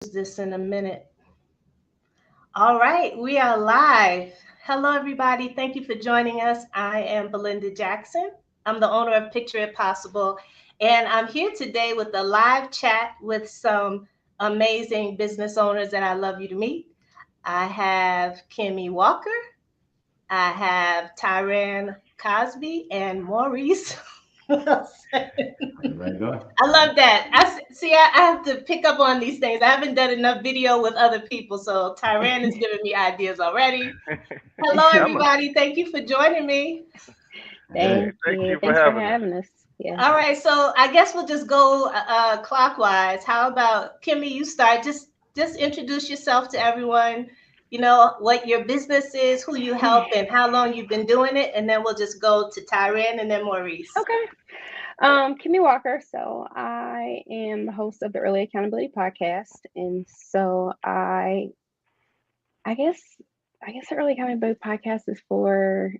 This in a minute. All right, we are live. Hello, everybody. Thank you for joining us. I am Belinda Jackson. I'm the owner of Picture It Possible, and I'm here today with a live chat with some amazing business owners that I love you to meet. I have Kimmy Walker, I have Tyran Cosby, and Maurice. Ready to go? I love that. See. I have to pick up on these things. I haven't done enough video with other people, so Tyran is giving me ideas already. Hello, I'm a, everybody. Thank you for joining me. Hey, hey, Thank thank you. you for Thanks for having us. having us. Yeah. All right, so I guess we'll just go clockwise. How about Kimmy? You start. Just introduce yourself to everyone. You know what your business is, who you help, and how long you've been doing it, and then we'll just go to Tyran and then Maurice. Okay. Kimmy Walker. So I am the host of the Early Accountability Podcast, and so I guess, I guess the Early Accountability Podcast is for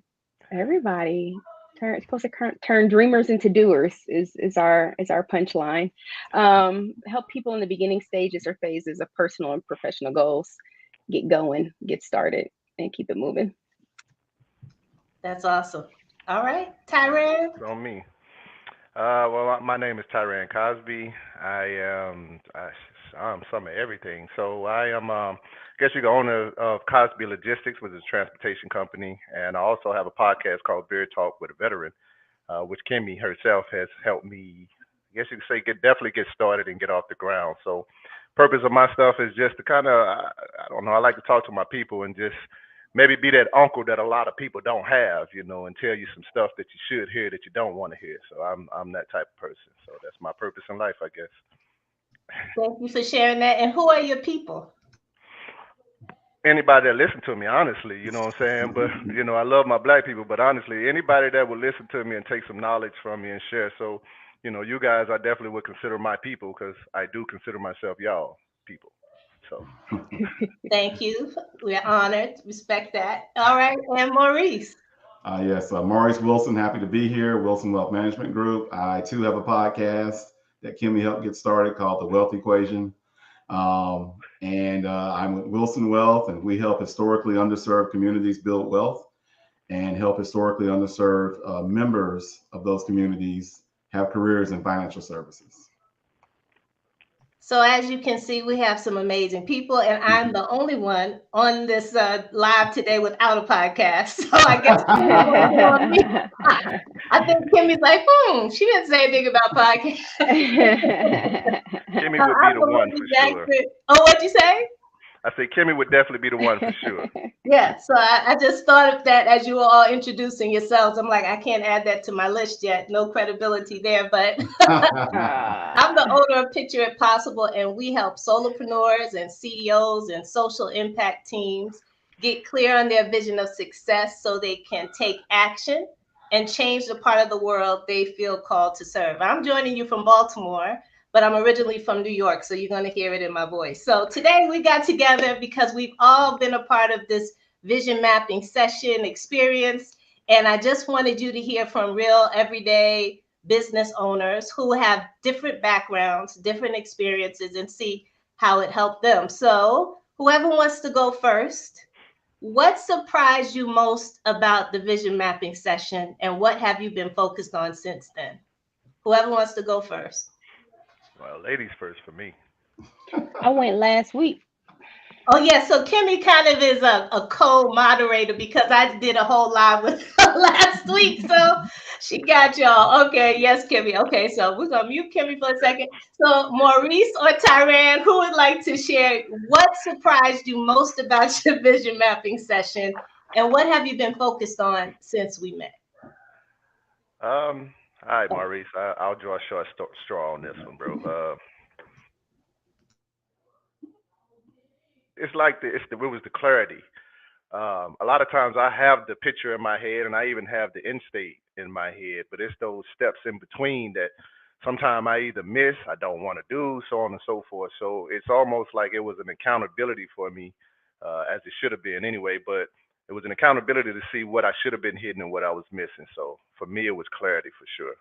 everybody. It's supposed to turn dreamers into doers. Is our punchline. Help people in the beginning stages or phases of personal and professional goals get going, get started, and keep it moving. That's awesome. All right, That's Tyran. on me. My name is Tyran Cosby. I'm some of everything. So I am, guess you the owner of Cosby Logistics, which is a transportation company, and I also have a podcast called Beer Talk with a Veteran, which Kimmy herself has helped me. I guess you could say definitely get started and get off the ground. So, purpose of my stuff is just to kind of, I don't know, I like to talk to my people and just maybe be that uncle that a lot of people don't have, and tell you some stuff that you should hear that you don't want to hear. So I'm that type of person. So that's my purpose in life, I guess. Thank you for sharing that. And who are your people? Anybody that listen to me, honestly, you know what I'm saying? But I love my black people, but honestly, anybody that will listen to me and take some knowledge from me and share. So, you guys, I definitely would consider my people because I do consider myself y'all people. So, Thank you. We're honored. Respect that. All right. And Maurice. yes, Maurice Wilson, happy to be here. Wilson Wealth Management Group. I too have a podcast that Kimmy helped get started called The Wealth Equation. And I'm with Wilson Wealth, and we help historically underserved communities build wealth and help historically underserved members of those communities have careers in financial services. So as you can see, we have some amazing people, and I'm the only one on this live today without a podcast. So I guess it's going to be on me. I think Kimmy's like, she didn't say anything about podcasts. Kimmy would be I'm the one Belinda for sure. Jackson. Oh, what'd you say? I said Kimmy would definitely be the one for sure. Yeah, so I just thought of that as you were all introducing yourselves. I'm like, I can't add that to my list yet. No credibility there, but I'm the owner of Picture It Possible, and we help solopreneurs and CEOs and social impact teams get clear on their vision of success so they can take action and change the part of the world they feel called to serve. I'm joining you from Baltimore, but I'm originally from New York, so you're going to hear it in my voice. So today we got together because we've all been a part of this vision mapping session experience, and I just wanted you to hear from real everyday business owners who have different backgrounds, different experiences, and see how it helped them. So, whoever wants to go first, what surprised you most about the vision mapping session, and what have you been focused on since then? Whoever wants to go first. Well, ladies first for me. I went last week. Oh yeah, so Kimmy kind of is a co-moderator because I did a whole live with her last week. So she got y'all. Okay, yes, Kimmy. Okay, so we're gonna mute Kimmy for a second. So Maurice or Tyran, who would like to share what surprised you most about your vision mapping session, and what have you been focused on since we met? All right, Maurice, I'll draw a short straw on this one, bro. It's like it was the clarity. A lot of times I have the picture in my head and I even have the end state in my head, but it's those steps in between that sometimes I either miss, I don't want to do, so on and so forth. So it's almost like it was an accountability for me, as it should have been anyway, but it was an accountability to see what I should have been hitting and what I was missing. So for me, it was clarity for sure.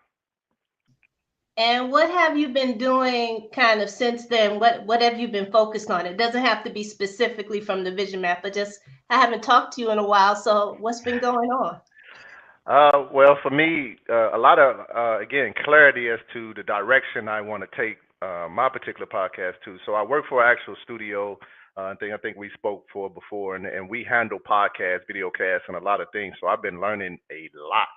And what have you been doing kind of since then? What have you been focused on? It doesn't have to be specifically from the vision map, but just I haven't talked to you in a while. So what's been going on? Well, for me, a lot of again clarity as to the direction I want to take my particular podcast to. So I work for an actual studio. I think we spoke for before, and we handle podcasts, video casts, and a lot of things. So I've been learning a lot.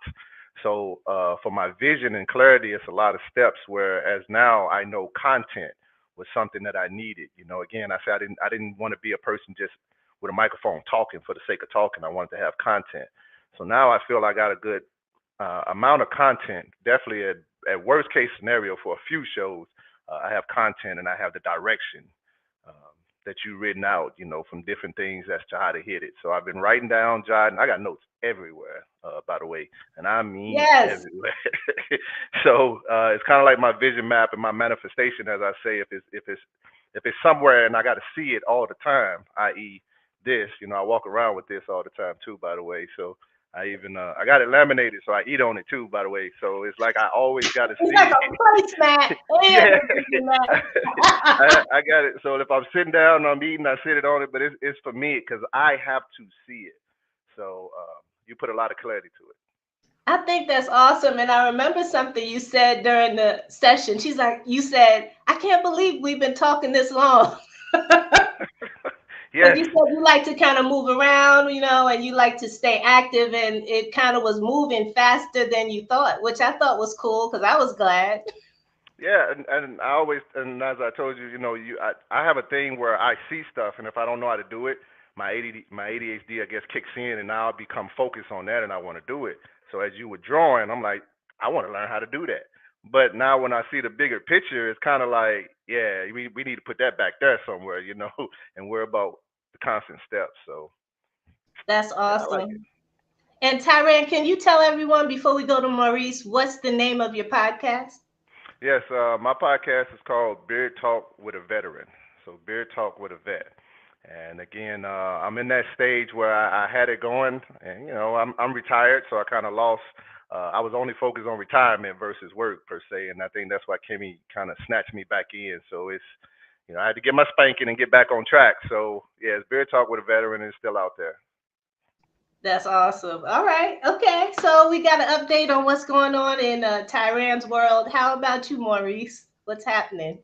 So for my vision and clarity, it's a lot of steps. Whereas now I know content was something that I needed. You know, again, I said I didn't want to be a person just with a microphone talking for the sake of talking. I wanted to have content. So now I feel I got a good amount of content. Definitely at worst case scenario for a few shows, I have content and I have the direction that you written out, you know, from different things as to how to hit it. So I've been writing down, jotting. I got notes everywhere, by the way, and I mean Yes. everywhere. So it's kind of like my vision map and my manifestation, as I say. If it's somewhere and I got to see it all the time, i.e., this, you know, I walk around with this all the time too, by the way. So I even I got it laminated, so I eat on it too, by the way. So it's like I always got to It's see like it. a placemat. Yeah, And a vision map. I got it. So if I'm sitting down and I'm eating, I sit it on it, but it's for me because I have to see it. So you put a lot of clarity to it. I think that's awesome. And I remember something you said during the session. She's like, you said, I can't believe we've been talking this long. Yes, Because you said you like to kind of move around, you know, and you like to stay active, and it kind of was moving faster than you thought, which I thought was cool because I was glad. yeah, and I always, and as I told you, you know, I have a thing where I see stuff, and if I don't know how to do it, my ADHD I guess kicks in, and now I become focused on that, and I want to do it. So as you were drawing, I'm like, I want to learn how to do that. But now when I see the bigger picture, it's kind of like, yeah, we need to put that back there somewhere, you know, and worry about the constant steps. So That's yeah, I like it. awesome. And Tyran, can you tell everyone before we go to Maurice, what's the name of your podcast? Yes, my podcast is called Beard Talk with a Veteran. So Beard Talk with a Vet. And again, I'm in that stage where I had it going, and you know, I'm retired, so I kind of lost. I was only focused on retirement versus work per se, and I think that's why Kimmy kind of snatched me back in. So it's, you know, I had to get my spanking and get back on track. So yeah, it's Beard Talk with a Veteran, and it's still out there. That's awesome. All right. Okay. So we got an update on what's going on in Tyran's world. How about you, Maurice? What's happening?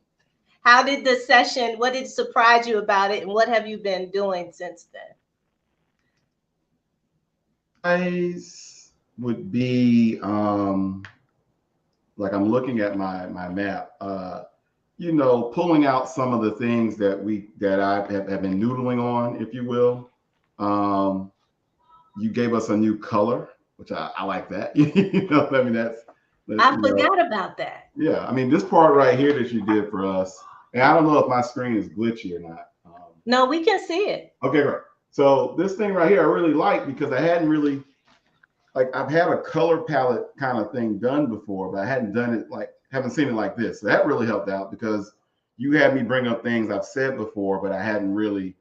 How did the session, what did surprise you about it, and what have you been doing since then? Guys would be like I'm looking at my map. You know, pulling out some of the things that I have been noodling on, if you will. You gave us a new color, which I like that. You know, I mean that's I you know, forgot about that. yeah. I mean this part right here that you did for us, and I don't know if my screen is glitchy or not. No, we can see it. Okay, great. So this thing right here I really like because I hadn't really like I've had a color palette kind of thing done before, but I hadn't done it like haven't seen it like this. So that really helped out because you had me bring up things I've said before, but I hadn't really.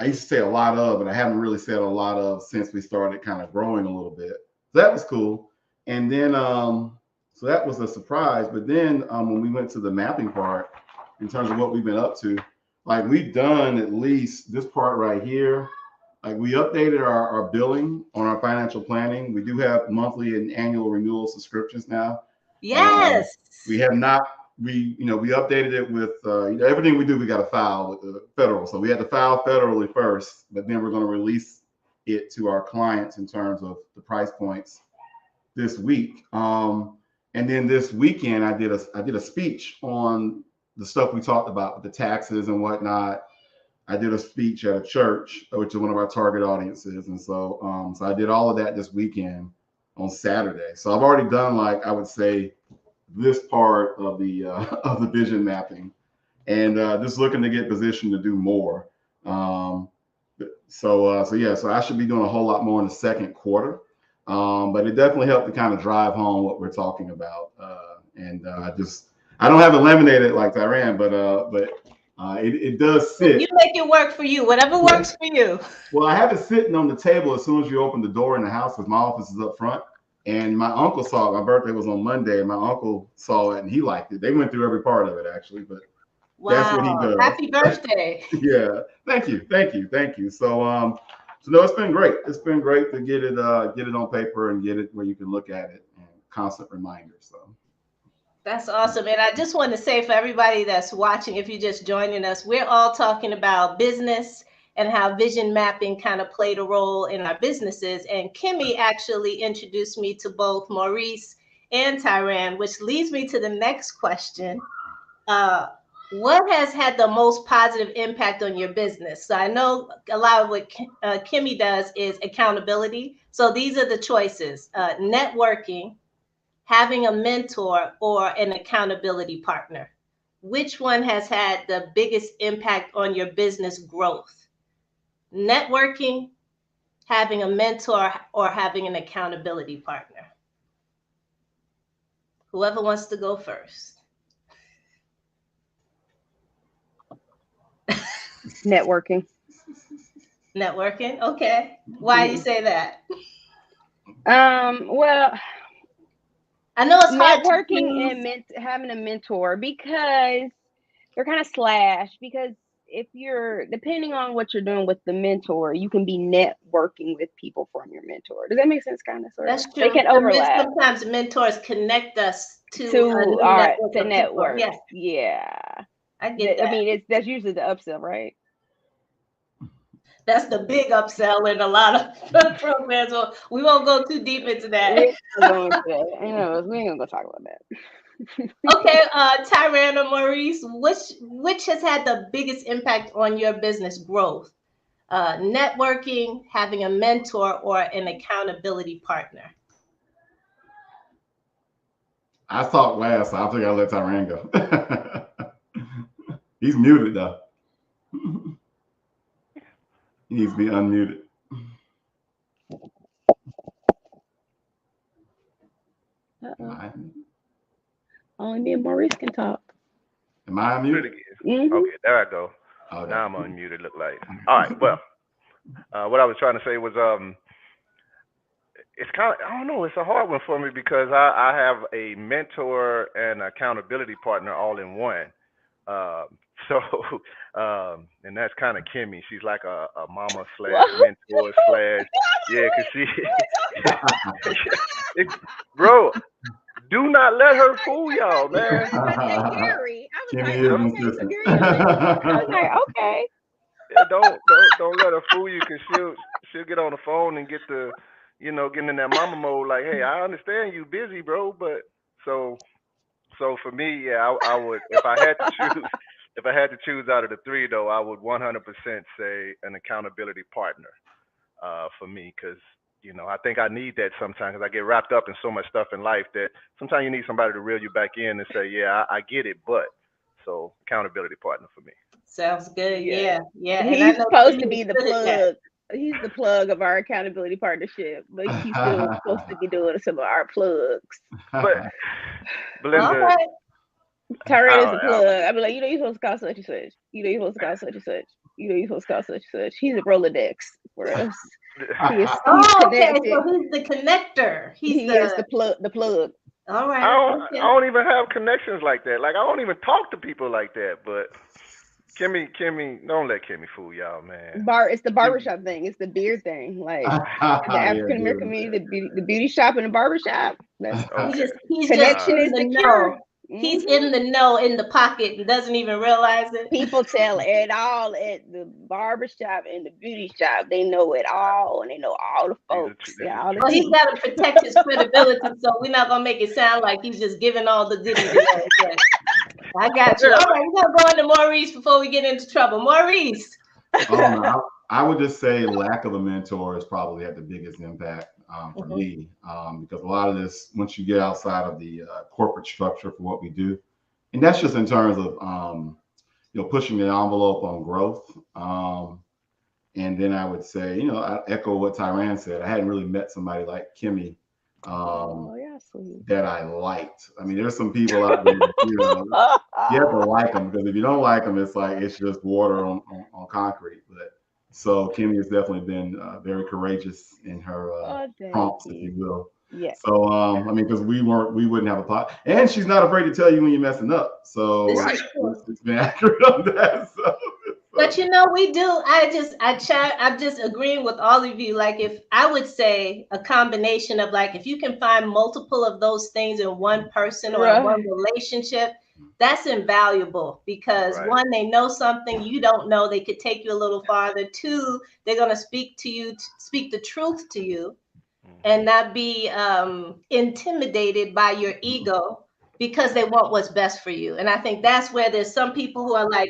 I used to say a lot of, but I haven't really said a lot of since we started kind of growing a little bit. So that was cool. And then, so that was a surprise. But then when we went to the mapping part, in terms of what we've been up to, like we've done at least this part right here. Like we updated our billing on our financial planning. We do have monthly and annual renewal subscriptions now. Yes. We have not we updated it with everything we do. We got to file with the federal, so we had to file federally first, but then we're going to release it to our clients in terms of the price points this week. And then this weekend I did a speech on the stuff we talked about with the taxes and whatnot. I did a speech at a church, which is one of our target audiences, and so so I did all of that this weekend on Saturday. So I've already done, like I would say, this part of the vision mapping, and just looking to get positioned to do more. So I should be doing a whole lot more in the second quarter. But it definitely helped to kind of drive home what we're talking about. I don't have it laminated like Tyran, but it does sit. You make it work for you, whatever works for you. Well, I have it sitting on the table as soon as you open the door in the house because my office is up front. And my uncle saw it. My birthday was on Monday, and my uncle saw it and he liked it. They went through every part of it actually, but that's what he does. Happy birthday. Yeah. Thank you. So no, it's been great. It's been great to get it on paper and get it where you can look at it and constant reminder. So That's awesome. And I just want to say for everybody that's watching, if you're just joining us, we're all talking about business and how vision mapping kind of played a role in our businesses. And Kimmy actually introduced me to both Maurice and Tyran, which leads me to the next question. What has had the most positive impact on your business? So I know a lot of what Kimmy does is accountability. So these are the choices: networking, having a mentor, or an accountability partner. Which one has had the biggest impact on your business growth? Networking, having a mentor, or having an accountability partner? Whoever wants to go first. Networking. Networking. Okay. Why do you say that? Well, I know it's hard networking and having a mentor, because they're kind of slash, because if you're depending on what you're doing with the mentor, you can be networking with people from your mentor. Does that make sense? Kind of, sort of. That's true. They can overlap. Sometimes mentors connect us to network. Yes. Yeah. I get that. I mean, that's usually the upsell, right? That's the big upsell in a lot of programs. So we won't go too deep into that. We ain't gonna go talk about that. Okay, Tyran or Maurice, which has had the biggest impact on your business growth? Networking, having a mentor, or an accountability partner? I talked last, so I think I'll let Tyran go. He's muted though. He needs to be unmuted. Only me and Maurice can talk. Am I unmuted? Okay, there I go. Okay. Now I'm unmuted, look like. All right, well, what I was trying to say was, it's kind of, I don't know, it's a hard one for me because I have a mentor and accountability partner all in one. And that's kind of Kimmy. She's like a mama / mentor / yeah, because she, bro, do not let her fool y'all, man. Gary, I was like, okay. Yeah, don't let her fool you, because she'll get on the phone and get getting in that mama mode. Like, hey, I understand you busy, bro, but so for me, yeah, I would, if I had to choose out of the three, though, I would 100% say an accountability partner for me, because I think I need that sometimes, because I get wrapped up in so much stuff in life that sometimes you need somebody to reel you back in and say, yeah, I get it, but so accountability partner for me. Sounds good. Yeah. He's supposed to be the plug. He's the plug of our accountability partnership, but he's still supposed to be doing some of our plugs. But Belinda, Tyran is the plug. I'd be like, you're supposed to call such and such. You're supposed to call such and such. You're supposed to call such and such. He's a Rolodex for us. Okay, so he's the connector. He is the plug. All right. I don't even have connections like that. Like, I don't even talk to people like that. But Kimmy, don't let Kimmy fool y'all, man. It's the barbershop thing. It's the beard thing. Like the African American community, the beauty shop and the barbershop. That's he's connection is the cure. He's in the know, in the pocket, and doesn't even realize it. People tell it all at the barbershop and the beauty shop. They know it all, and they know all the folks. Well, he's got to protect his credibility, so we're not gonna make it sound like he's just giving all the goodies away. I got you. All right, we're gonna go into Maurice before we get into trouble. Maurice. I would just say lack of a mentor has probably had the biggest impact for me, because a lot of this, once you get outside of the corporate structure for what we do, and that's just in terms of pushing the envelope on growth. And then I would say, I echo what Tyran said. I hadn't really met somebody like Kimmy that I liked. I mean, there's some people out there that, you have to like them, because if you don't like them, it's like it's just water on concrete. But so Kimmy has definitely been very courageous in her prompts, if you will. Yes. So I mean, because we wouldn't have a pot. And she's not afraid to tell you when you're messing up. So This is true. it's been accurate on that. So. But you know, we do. I'm just agreeing with all of you. Like, if I would say a combination of, like, if you can find multiple of those things in one person or in one relationship, that's invaluable, because one, they know something you don't know. They could take you a little farther. Two, they're going to speak to you, speak the truth to you, and not be intimidated by your ego, because they want what's best for you. And I think that's where there's some people who are like,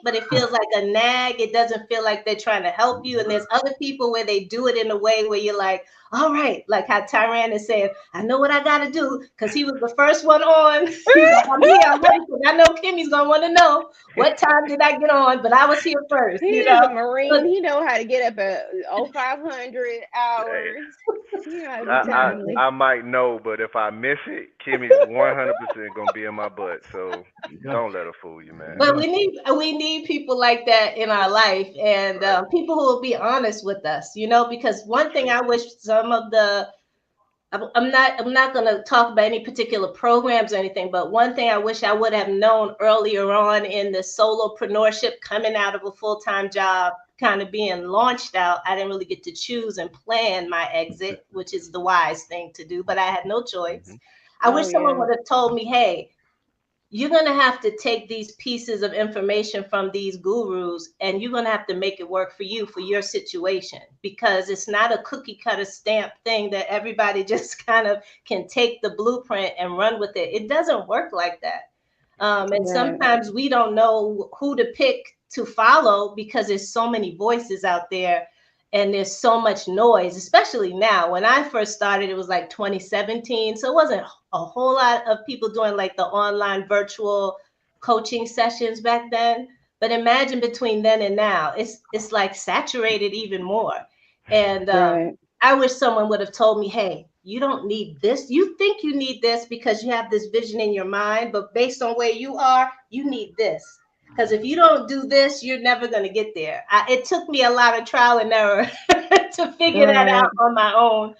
but it feels like a nag. It doesn't feel like they're trying to help you. And there's other people where they do it in a way where you're like, all right, like how Tyran is saying, I know what I got to do, because he was the first one on. He's like, I'm here, I'm ready. I know Kimmy's going to want to know what time did I get on, but I was here first. He you is know? a Marine. He know how to get up at 0500 hours. You know how to be timely. I might know, but if I miss it, Kimmy's 100% gonna be in my butt. So don't let her fool you, man. But we need people like that in our life, and people who will be honest with us, you know, because one thing I wish some of the, I'm not going to talk about any particular programs or anything, but one thing I wish I would have known earlier on in the solopreneurship, coming out of a full-time job, kind of being launched out, I didn't really get to choose and plan my exit, which is the wise thing to do, but I had no choice. I wish someone would have told me, hey, you're going to have to take these pieces of information from these gurus, and you're going to have to make it work for you, for your situation, because it's not a cookie cutter stamp thing that everybody just kind of can take the blueprint and run with it. It doesn't work like that. And sometimes we don't know who to pick to follow, because there's so many voices out there and there's so much noise, especially now. When I first started, it was like 2017. So it wasn't a whole lot of people doing like the online virtual coaching sessions back then. But imagine between then and now, it's like saturated even more. And I wish someone would have told me, hey, you don't need this. You think you need this because you have this vision in your mind, but based on where you are, you need this. Because if you don't do this, you're never going to get there. It took me a lot of trial and error to figure that out on my own.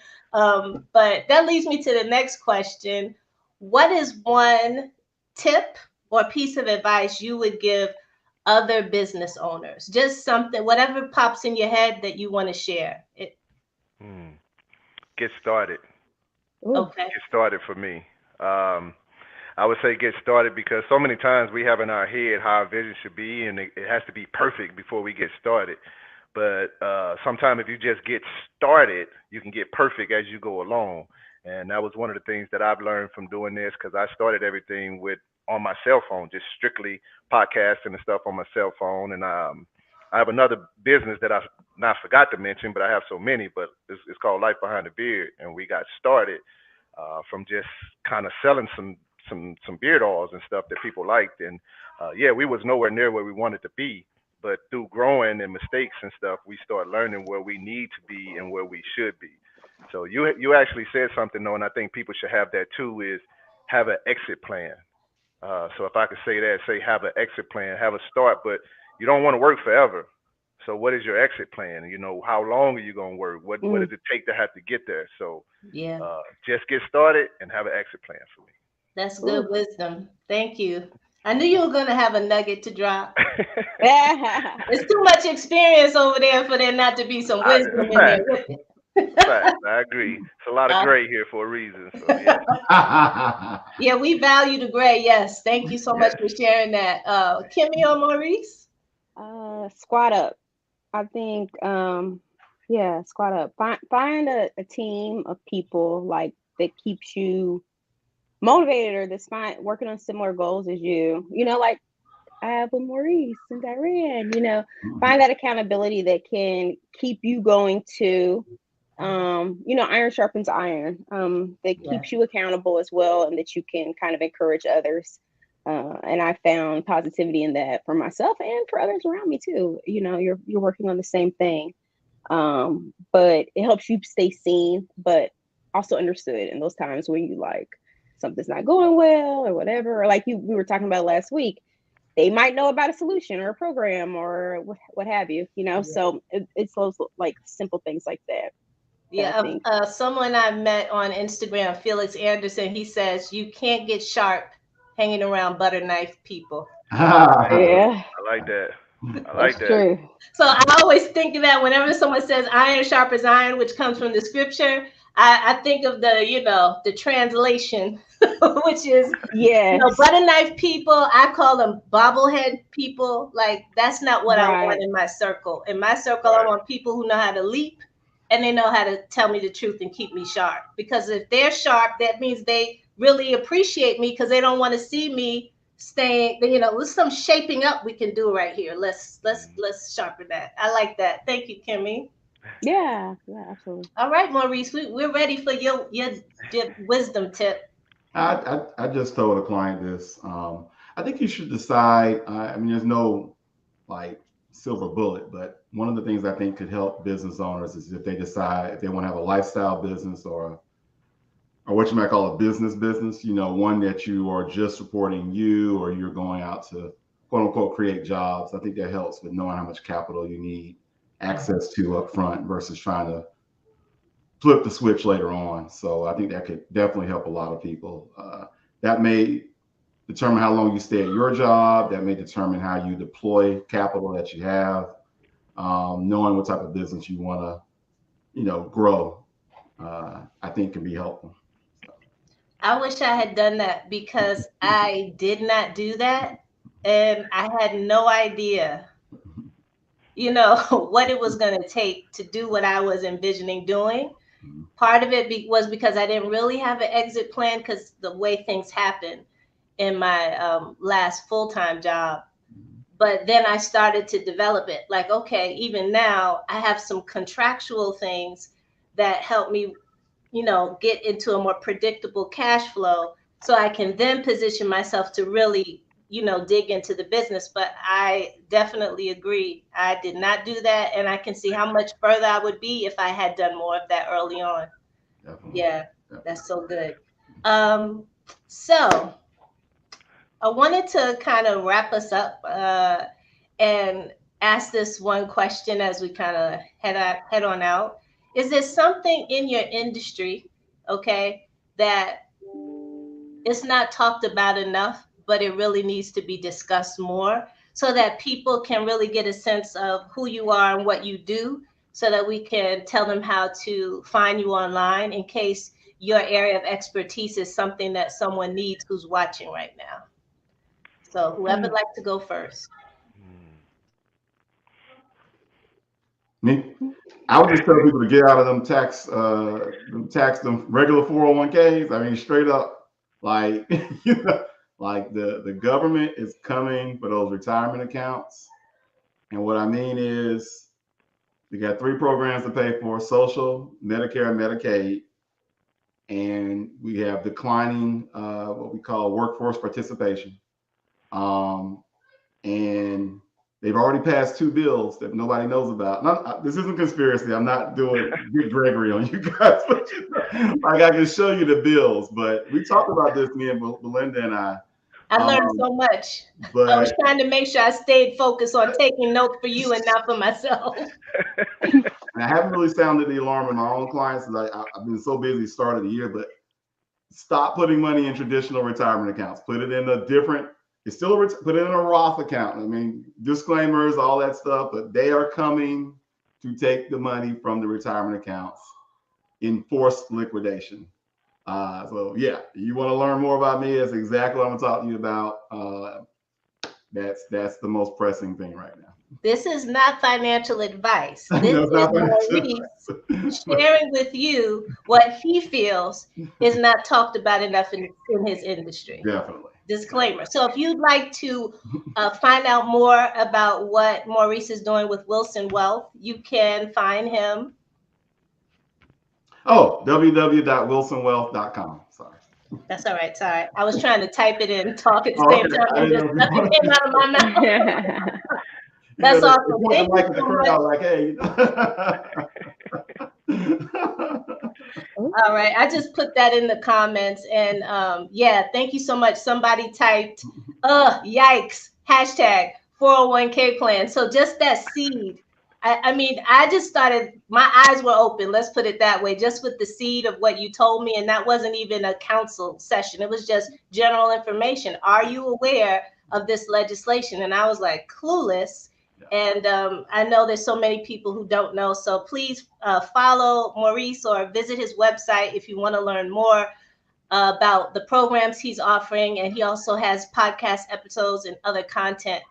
But that leads me to the next question. What is one tip or piece of advice you would give other business owners? Just something, whatever pops in your head that you want to share. Get started. Okay. Get started for me. I would say get started, because so many times we have in our head how our vision should be, and it has to be perfect before we get started. But sometimes if you just get started, you can get perfect as you go along. And that was one of the things that I've learned from doing this, because I started everything on my cell phone, just strictly podcasting and stuff on my cell phone. And I have another business that I not forgot to mention, but I have so many, but it's called Life Behind the Beard. And we got started from just kind of selling some beard oils and stuff that people liked. And we was nowhere near where we wanted to be, but through growing and mistakes and stuff, we start learning where we need to be and where we should be. So you actually said something, though, and I think people should have that too, is have an exit plan. So if I could say that, say have an exit plan, have a start, but you don't want to work forever. So what is your exit plan? You know, how long are you going to work? What does it take to have to get there? So just get started and have an exit plan for me. That's good wisdom. Thank you. I knew you were going to have a nugget to drop. There's too much experience over there for there not to be some wisdom in there with it. Fact. I agree. It's a lot of gray here for a reason. So, yeah, we value the gray. Yes. Thank you so much for sharing that. Kimmy or Maurice? Squat up. I think, squat up. Find a team of people like that keeps you motivated, or that's working on similar goals as you. You know, like I have with Maurice and Tyran. You know, find that accountability that can keep you going to. Iron sharpens iron. That keeps you accountable as well, and that you can kind of encourage others. And I found positivity in that for myself and for others around me too. You know, you're working on the same thing, but it helps you stay seen, but also understood in those times when you like something's not going well or whatever. Or like we were talking about last week, they might know about a solution or a program or what have you. You know, so it's those like simple things like that. Yeah, someone I met on Instagram, Felix Anderson, he says you can't get sharp hanging around butter knife people. Yeah. I like that. I like That's that. true. So I always think of that whenever someone says iron sharp as iron, which comes from the scripture. I think of the translation, which is Yes. butter knife people. I call them bobblehead people. Like that's not what I want Right. in my circle. In my circle, I want people who know how to leap and they know how to tell me the truth and keep me sharp. Because if they're sharp, that means they really appreciate me because they don't want to see me staying. There's some shaping up we can do right here. Let's sharpen that. I like that. Thank you, Kimmy. Yeah, absolutely. All right, Maurice, we're ready for your wisdom tip. I just told a client this. I think you should decide. I mean, there's no like silver bullet, but one of the things I think could help business owners is if they decide if they want to have a lifestyle business or what you might call a business, one that you are just supporting you or you're going out to quote unquote create jobs. I think that helps with knowing how much capital you need access to up front versus trying to flip the switch later on. So I think that could definitely help a lot of people. That may determine how long you stay at your job. That may determine how you deploy capital that you have. Knowing what type of business you want to, grow, I think can be helpful. I wish I had done that because I did not do that. And I had no idea, what it was going to take to do what I was envisioning doing. Part of it was because I didn't really have an exit plan because the way things happened in my last full-time job. But then I started to develop it. Like, okay, even now I have some contractual things that help me get into a more predictable cash flow so I can then position myself to really, dig into the business. But I definitely agree. I did not do that. And I can see how much further I would be if I had done more of that early on. Definitely. Yeah, that's so good. So I wanted to kind of wrap us up and ask this one question as we kind of head on out. Is there something in your industry, okay, that it's not talked about enough, but it really needs to be discussed more so that people can really get a sense of who you are and what you do so that we can tell them how to find you online in case your area of expertise is something that someone needs who's watching right now? So whoever would like to go first. Me? I would just tell people to get out of them regular 401ks. I mean, straight up, like, like the government is coming for those retirement accounts. And what I mean is we got 3 programs to pay for: social, Medicare, and Medicaid. And we have declining what we call workforce participation. And they've already passed 2 bills that nobody knows about. This isn't conspiracy. I'm not doing Big Gregory on you guys. Like, I can show you the bills, but we talked about this, me and Belinda and I. I learned so much. But I was trying to make sure I stayed focused on taking notes for you and not for myself. And I haven't really sounded the alarm with my own clients. I've been so busy start of the year, but stop putting money in traditional retirement accounts. Put it in a different. It's still put it in a Roth account. I mean, disclaimers, all that stuff, but they are coming to take the money from the retirement accounts in forced liquidation. So yeah, you want to learn more about me? That's exactly what I'm talking to you about. That's the most pressing thing right now. This is not financial advice. This is Maurice sharing with you what he feels is not talked about enough in his industry. Definitely. Disclaimer. So if you'd like to find out more about what Maurice is doing with Wilson Wealth, you can find him. Oh, www.wilsonwealth.com. Sorry. That's all right. Sorry. I was trying to type it in and talk at the same time. And just nothing came out of my mouth. That's awesome. Thank you so much. Like, hey. All right. I just put that in the comments. And yeah, thank you so much. Somebody typed, yikes, hashtag 401k plan. So just that seed I mean, I just started, my eyes were open, let's put it that way, just with the seed of what you told me. And that wasn't even a council session. It was just general information. Are you aware of this legislation? And I was like, clueless. And I know there's so many people who don't know. So please follow Maurice or visit his website if you want to learn more about the programs he's offering. And he also has podcast episodes and other content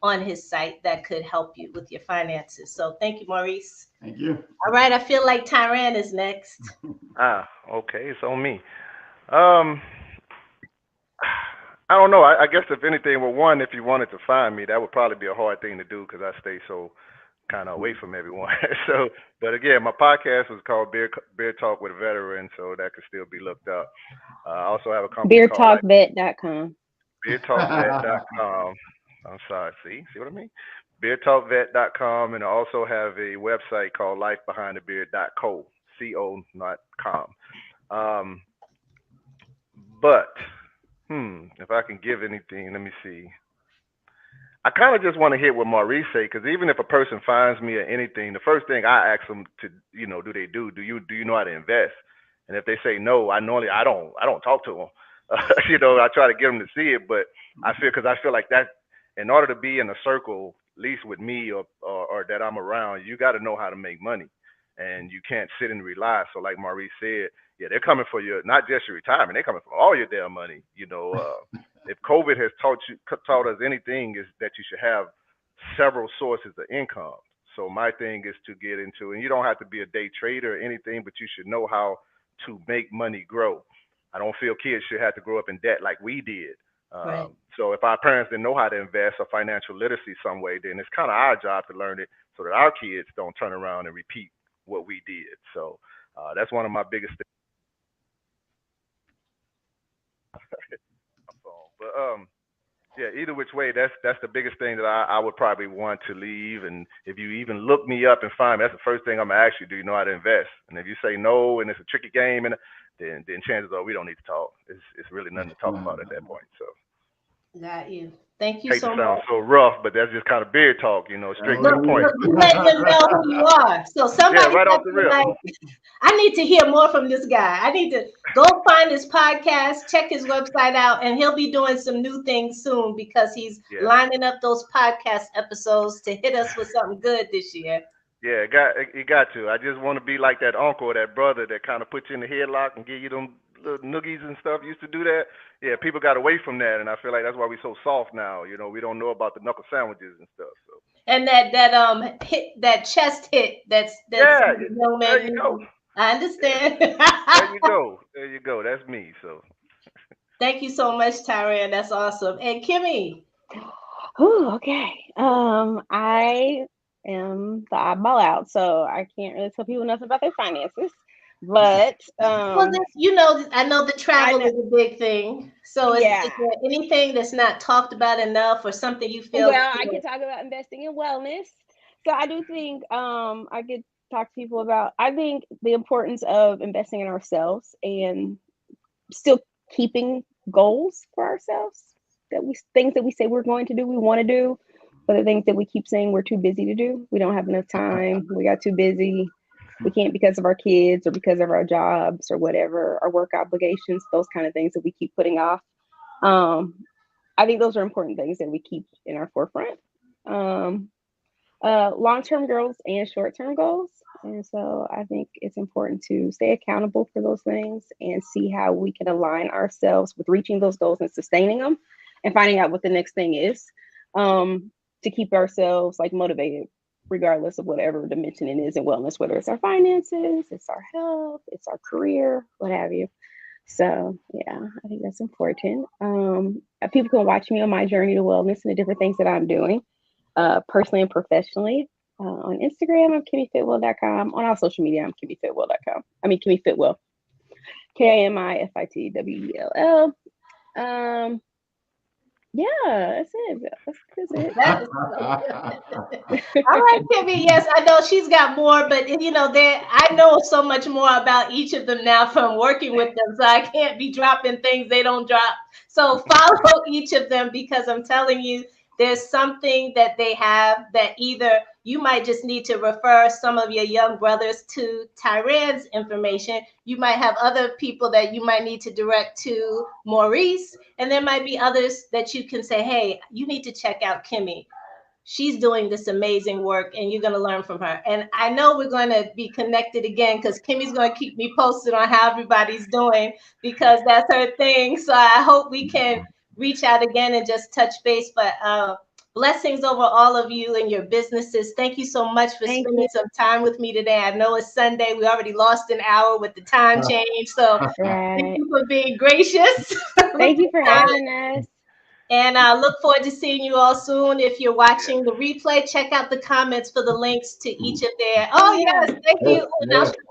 on his site that could help you with your finances. So thank you, Maurice. Thank you. All right, I feel like Tyran is next. Okay, it's on me. I don't know. I guess if anything, well, one, if you wanted to find me, that would probably be a hard thing to do because I stay so kind of away from everyone. So, but again, my podcast was called Beer Talk with a Veteran, so that could still be looked up. I also have a company BeerTalkVet.com. BeerTalkVet.com. I'm sorry. See what I mean? BeerTalkVet.com, and I also have a website called LifeBehindTheBeard.co, C-O, not com. But if I can give anything, let me see. I kind of just want to hear what Maurice say, because even if a person finds me or anything, the first thing I ask them to, do you know how to invest? And if they say no, I don't talk to them. I try to get them to see it, but I feel like that. In order to be in a circle, at least with me or that I'm around, you got to know how to make money, and you can't sit and rely. So like Maurice said, yeah, they're coming for your, not just your retirement, they're coming for all your damn money. If COVID has taught us anything, is that you should have several sources of income. So my thing is to get into, and you don't have to be a day trader or anything, but you should know how to make money grow. I don't feel kids should have to grow up in debt like we did. Right. So if our parents didn't know how to invest or financial literacy some way, then it's kind of our job to learn it so that our kids don't turn around and repeat what we did. So that's one of my biggest things. But yeah, either which way, that's the biggest thing that I would probably want to leave. And if you even look me up and find me, that's the first thing I'm gonna ask you: do you know how to invest? And if you say no, and it's a tricky game, and then chances are we don't need to talk. It's really nothing to talk about at that point. So. Got you. Thank you so much. Sound so rough, but that's just kind of beer talk, straight to the point. Let them know who you are. So somebody right off the rip. I need to hear more from this guy. I need to go find his podcast, check his website out, and he'll be doing some new things soon because he's lining up those podcast episodes to hit us with something good this year. Yeah, you got to. I just want to be like that uncle or that brother that kind of puts you in the headlock and give you them little noogies and stuff. Used to do that. Yeah, people got away from that, and I feel like that's why we're so soft now. We don't know about the knuckle sandwiches and stuff. So. And that hit, that chest hit. That's there you go. I understand. There you go. That's me. So. Thank you so much, Tyran. That's awesome. And Kimmy. Oh, okay. I am the oddball out, so I can't really tell people nothing about their finances. But I know the travel is a big thing. So is there anything that's not talked about enough or something you feel? Well, I can talk about investing in wellness. So I do think I could talk to people about, I think the importance of investing in ourselves and still keeping goals for ourselves, things that we say we're going to do, we want to do, but the things that we keep saying we're too busy to do. We don't have enough time. We got too busy. We can't because of our kids or because of our jobs or whatever, our work obligations, those kind of things that we keep putting off. I think those are important things that we keep in our forefront. Long-term goals and short-term goals. And so I think it's important to stay accountable for those things and see how we can align ourselves with reaching those goals and sustaining them and finding out what the next thing is, to keep ourselves motivated, regardless of whatever dimension it is in wellness, whether it's our finances, it's our health, it's our career, what have you. So yeah, I think that's important. People can watch me on my journey to wellness and the different things that I'm doing, personally and professionally. On Instagram, I'm KimmyFitwell.com. On all social media, I'm KimmyFitwell.com. I mean, Kimmy Fitwell. KIMIFITWELL. Yeah, that's it. All right, Kimmy. Yes, I know she's got more, but I know so much more about each of them now from working with them, so I can't be dropping things they don't drop. So follow each of them, because I'm telling you, there's something that they have that either you might just need to refer some of your young brothers to Tyran's information. You might have other people that you might need to direct to Maurice, and there might be others that you can say, hey, you need to check out Kimmy. She's doing this amazing work and you're going to learn from her. And I know we're going to be connected again because Kimmy's going to keep me posted on how everybody's doing because that's her thing. So I hope we can reach out again and just touch base. But blessings over all of you and your businesses. Thank you so much for spending some time with me today. I know it's Sunday. We already lost an hour with the time change. So thank you for being gracious. Thank you for having us. And I look forward to seeing you all soon. If you're watching the replay, check out the comments for the links to each of their. Oh, yes. Thank you.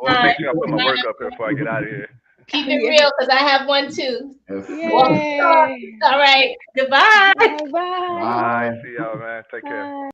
Well, make sure I put my work up here before I get out of here. Keep it real because I have one too. Yes. All right. Goodbye. Bye. Bye. See y'all, man. Take care.